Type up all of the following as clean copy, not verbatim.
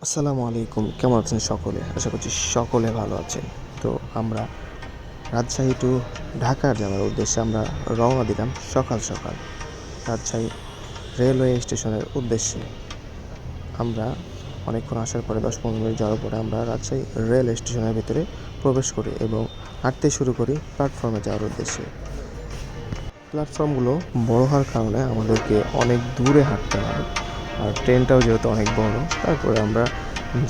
আসসালামু আলাইকুম, কেমন আছেন সকলে? আশা করছি সকলে ভালো আছেন। তো আমরা রাজশাহী টু ঢাকা যাওয়ার উদ্দেশ্যে আমরা রওনা দিলাম সকাল সকাল রাজশাহী রেলওয়ে স্টেশনের উদ্দেশ্যে। আমরা অনেকক্ষণ আসার পরে ১০-১৫ মিনিট যাওয়ার পরে আমরা রাজশাহী রেল স্টেশনের ভিতরে প্রবেশ করি এবং হাঁটতে শুরু করি প্ল্যাটফর্মে যাওয়ার উদ্দেশ্যে। প্ল্যাটফর্মগুলো বড় হওয়ার কারণে আমাদেরকে অনেক দূরে হাঁটতে হয়, আর ট্রেনটাও যেহেতু অনেক বড়, তারপরে আমরা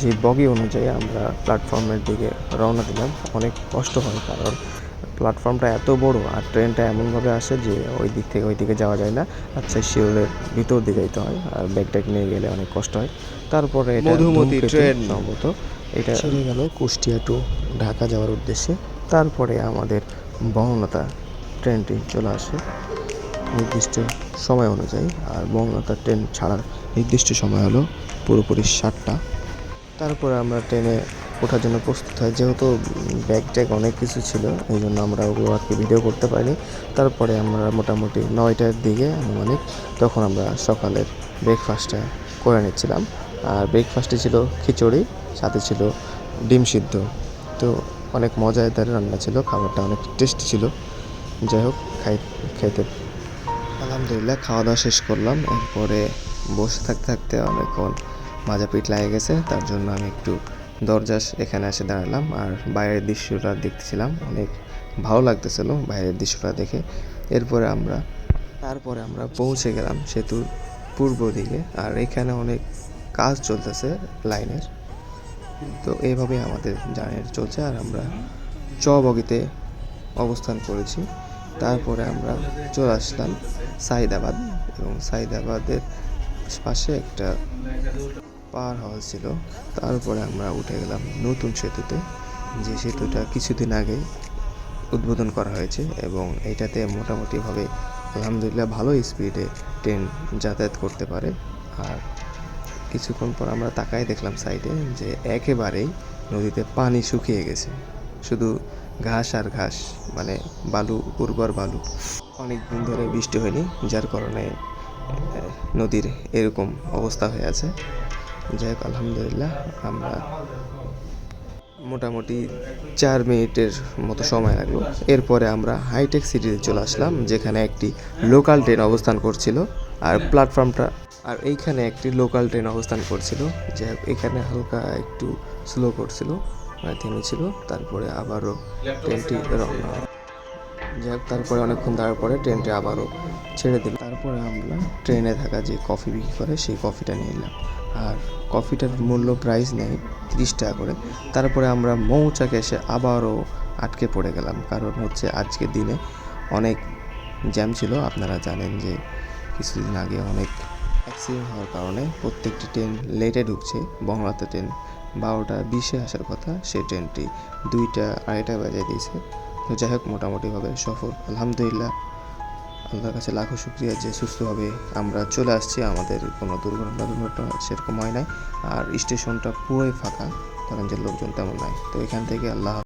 যে বগি অনুযায়ী আমরা প্ল্যাটফর্মের দিকে রওনা দিলাম। অনেক কষ্ট হয় কারণ প্ল্যাটফর্মটা এত বড় আর ট্রেনটা এমনভাবে আসে যে ওই দিক থেকে ওই দিকে যাওয়া যায় না। আচ্ছা, শিওরের ভিতর দিকে যেতে হয়, আর ব্যাগ নিয়ে গেলে অনেক কষ্ট হয়। তারপরে এটা মধুমতি ট্রেন সম্ভবত এটা ছেড়ে গেল কুষ্টিয়া টু ঢাকা যাওয়ার উদ্দেশ্যে। তারপরে আমাদের বহনলতা ট্রেনটি চলে আসে নির্দিষ্ট সময় অনুযায়ী, আর বঙ্গলতা ট্রেন ছাড়ার নির্দিষ্ট সময় হলো পুরোপুরি 7টা। তারপরে আমরা ট্রেনে ওঠার জন্য প্রস্তুত হয়। যেহেতু ব্যাগ অনেক কিছু ছিল, এই জন্য আমরা ওগুলো আর কি ভিডিও করতে পারিনি। তারপরে আমরা মোটামুটি 9টার দিকে আনুমানিক তখন আমরা সকালের ব্রেকফাস্টটা করে নিচ্ছিলাম। আর ব্রেকফাস্টে ছিল খিচুড়ি, সাথে ছিল ডিম সিদ্ধ। তো অনেক মজাদার রান্না ছিল, খাবারটা অনেক টেস্টি ছিল। যাই হোক, খাইতে আলহামদুলিল্লাহ খাওয়া দাওয়া শেষ করলাম। এরপরে বসে থাকতে থাকতে অনেকক্ষণ মাজা পিঠ লেগে গেছে, তার জন্য আমি একটু দরজার এখানে এসে দাঁড়ালাম আর বাইরের দৃশ্যটা দেখতেছিলাম। অনেক ভালো লাগতেছিল বাইরের দৃশ্যটা দেখে। তারপরে আমরা পৌঁছে গেলাম সেতুর পূর্ব দিকে, আর এখানে অনেক কাজ চলতেছে লাইনের। তো এইভাবেই আমাদের জার্নি চলছে, আর আমরা বগিতে অবস্থান করেছি। তারপরে আমরা চলে আসলাম সাইদাবাদ, এবং সাইদাবাদের পাশে একটা পার হাউস ছিল। তারপরে আমরা উঠে গেলাম নতুন সেতুতে, যে সেতুটা কিছুদিন আগে উদ্বোধন করা হয়েছে, এবং এইটাতে মোটামুটিভাবে আলহামদুলিল্লাহ ভালো স্পিডে ট্রেন যাতায়াত করতে পারে। আর কিছুক্ষণ পর আমরা তাকায় দেখলাম সাইডে যে একেবারেই নদীতে পানি শুকিয়ে গেছে, শুধু ঘাস আর ঘাস, মানে বালু, উর্বর বালু। অনেক দিন ধরে বৃষ্টি হয়নি, যার কারণে নদীর এরকম অবস্থা হয়ে আছে। যাই হোক, আলহামদুলিল্লাহ আমরা মোটামুটি 4 মিনিটের মতো সময় লাগলো। এরপরে আমরা হাইটেক সিটিতে চলে আসলাম, যেখানে একটি লোকাল ট্রেন অবস্থান করছিল, আর এইখানে একটি লোকাল ট্রেন অবস্থান করছিল। যাই হোক, এখানে হালকা একটু স্লো করছিল, থেমেছিল। তারপরে আবারও ট্রেনটি রওনা হয়। যাই হোক, তারপরে অনেকক্ষণ দাঁড়ার পরে ট্রেনটি আবারও ছেড়ে দিল। তারপরে আমরা ট্রেনে থাকা যে কফি বিক্রি করে সেই কফিটা নিয়ে নিলাম, আর কফিটার মূল্য প্রাইস নেয় 30 টাকা করে। তারপরে আমরা মৌচাকে এসে আবারও আটকে পড়ে গেলাম, কারণ হচ্ছে আজকের দিনে অনেক জ্যাম ছিল। আপনারা জানেন যে কিছুদিন আগে অনেক অ্যাক্সিডেন্ট হওয়ার কারণে প্রত্যেকটি ট্রেন লেটে ঢুকছে। বঙ্গলাতে ট্রেন 12টা 20-এ আসার কথা, সেই ট্রেনটি 2টা 2:30 বাজিয়ে দিয়েছে। তো যাই হোক, মোটামুটিভাবে সফর আলহামদুলিল্লাহ, আল্লাহর কাছে লাখো শুকরিয়া যে সুস্থভাবে আমরা চলে আসছি। আমাদের কোনো দুর্ঘটনা সেরকম হয় নাই, আর স্টেশনটা পুরোই ফাঁকা, কারণ যে লোকজন তেমন নাই। তো এখান থেকে আল্লাহ